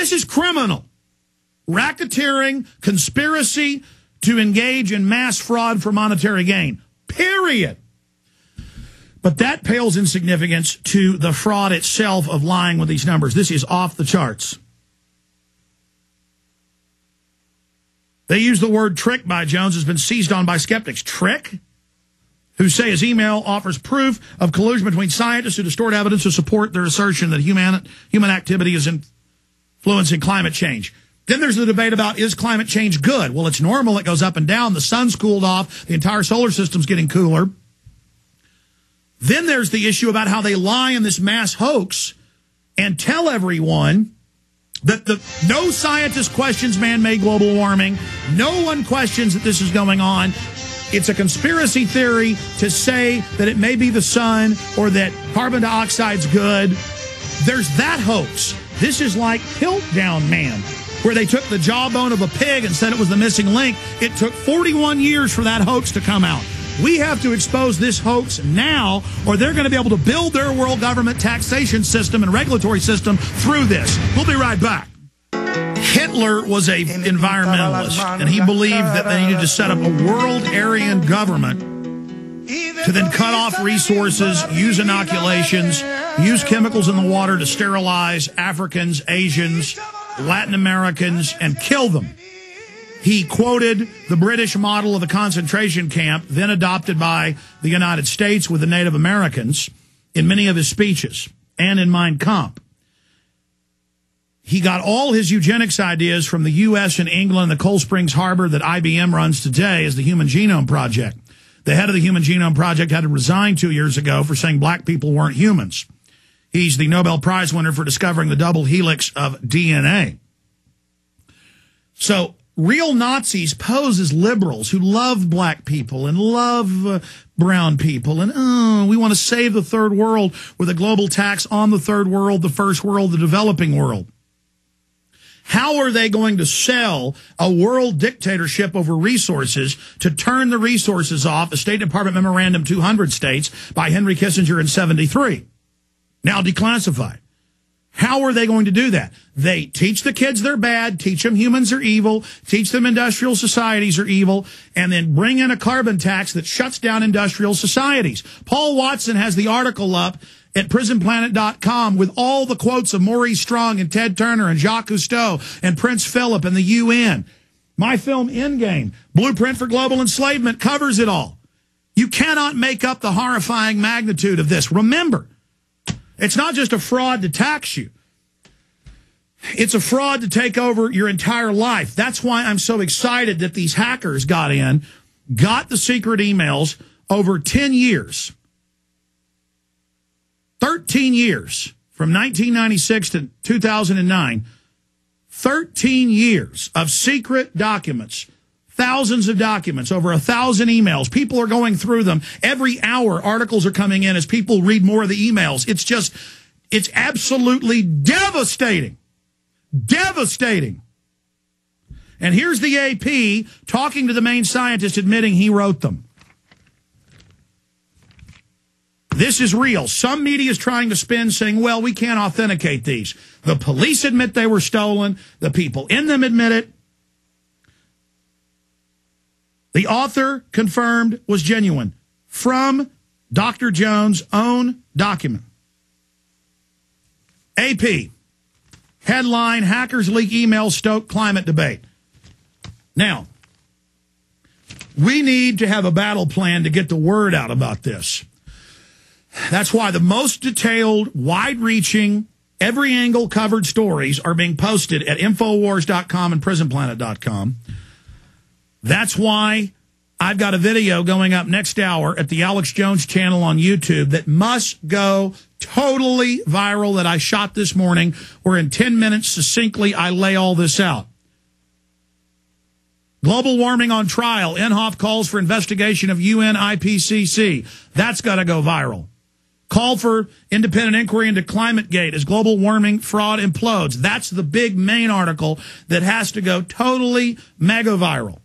This is criminal. Racketeering, conspiracy to engage in mass fraud for monetary gain. Period. But that pales in significance to the fraud itself of lying with these numbers. This is off the charts. They use the word trick by Jones has been seized on by skeptics. Trick? Who say his email offers proof of collusion between scientists who distort evidence to support their assertion that human activity is influencing climate change. Then there's the debate about, is climate change good? Well, it's normal. It goes up and down. The sun's cooled off. The entire solar system's getting cooler. Then there's the issue about how they lie in this mass hoax and tell everyone that no scientist questions man-made global warming. No one questions that this is going on. It's a conspiracy theory to say that it may be the sun or that carbon dioxide's good. There's that hoax. This is like Piltdown Man, where they took the jawbone of a pig and said it was the missing link. It took 41 years for that hoax to come out. We have to expose this hoax now, or they're going to be able to build their world government taxation system and regulatory system through this. We'll be right back. Hitler was an environmentalist, and he believed that they needed to set up a world Aryan government to then cut off resources, use inoculations, use chemicals in the water to sterilize Africans, Asians, Latin Americans, and kill them. He quoted the British model of the concentration camp, then adopted by the United States with the Native Americans, in many of his speeches and in Mein Kampf. He got all his eugenics ideas from the U.S. and England, the Cold Springs Harbor that IBM runs today as the Human Genome Project. The head of the Human Genome Project had to resign 2 years ago for saying black people weren't humans. He's the Nobel Prize winner for discovering the double helix of DNA. So real Nazis pose as liberals who love black people and love brown people. And we want to save the third world with a global tax on the third world, the first world, the developing world. How are they going to sell a world dictatorship over resources to turn the resources off? A State Department Memorandum 200 states by Henry Kissinger in 73. Now declassified. How are they going to do that? They teach the kids they're bad, teach them humans are evil, teach them industrial societies are evil, and then bring in a carbon tax that shuts down industrial societies. Paul Watson has the article up at prisonplanet.com with all the quotes of Maurice Strong and Ted Turner and Jacques Cousteau and Prince Philip and the UN. My film Endgame, Blueprint for Global Enslavement, covers it all. You cannot make up the horrifying magnitude of this. Remember, it's not just a fraud to tax you. It's a fraud to take over your entire life. That's why I'm so excited that these hackers got in, got the secret emails over 10 years. 13 years, from 1996 to 2009, 13 years of secret documents, thousands of documents, over 1,000 emails. People are going through them. Every hour, articles are coming in as people read more of the emails. It's absolutely devastating. Devastating. And here's the AP talking to the main scientist admitting he wrote them. This is real. Some media is trying to spin saying, well, we can't authenticate these. The police admit they were stolen. The people in them admit it. The author confirmed was genuine from Dr. Jones' own document. AP, headline, hackers leak emails stoke climate debate. Now, we need to have a battle plan to get the word out about this. That's why the most detailed, wide-reaching, every-angle covered stories are being posted at Infowars.com and PrisonPlanet.com. That's why I've got a video going up next hour at the Alex Jones channel on YouTube that must go totally viral that I shot this morning, where in 10 minutes, succinctly, I lay all this out. Global warming on trial. Inhofe calls for investigation of UN IPCC. That's got to go viral. Call for independent inquiry into ClimateGate as global warming fraud implodes. That's the big main article that has to go totally mega viral.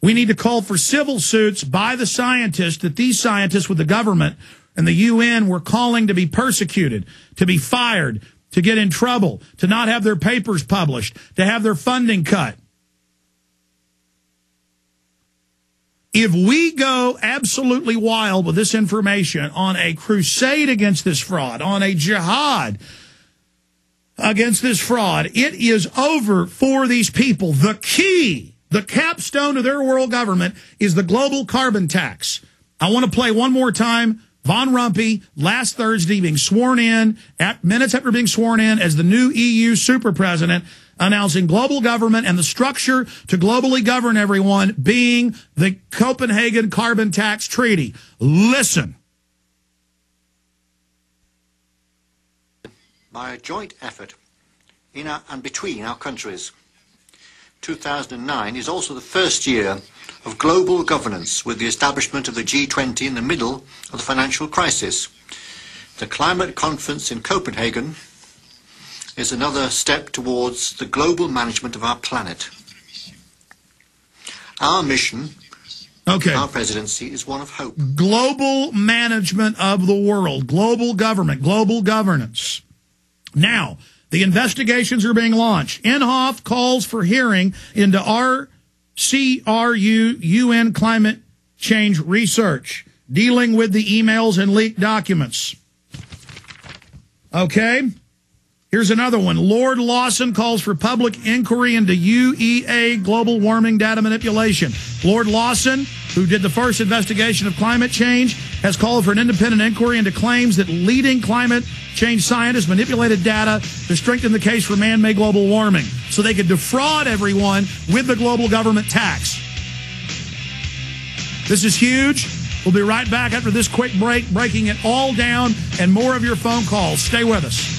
We need to call for civil suits by the scientists that these scientists with the government and the UN were calling to be persecuted, to be fired, to get in trouble, to not have their papers published, to have their funding cut. If we go absolutely wild with this information on a crusade against this fraud, on a jihad against this fraud, it is over for these people. The key, the capstone of their world government is the global carbon tax. I want to play one more time. Von Rumpe, last Thursday, being sworn in, minutes after being sworn in as the new EU super president, announcing global government and the structure to globally govern everyone being the Copenhagen Carbon Tax Treaty. Listen. By a joint effort in and between our countries, 2009 is also the first year of global governance with the establishment of the G20 in the middle of the financial crisis. The climate conference in Copenhagen is another step towards the global management of our planet. Our mission, our presidency, is one of hope. Global management of the world, global government, global governance. Now, the investigations are being launched. Inhofe calls for hearing into RCRU UN climate change research, dealing with the emails and leaked documents. Okay? Here's another one. Lord Lawson calls for public inquiry into UEA global warming data manipulation. Lord Lawson, who did the first investigation of climate change, has called for an independent inquiry into claims that leading climate change scientists manipulated data to strengthen the case for man-made global warming so they could defraud everyone with the global government tax. This is huge. We'll be right back after this quick break, breaking it all down and more of your phone calls. Stay with us.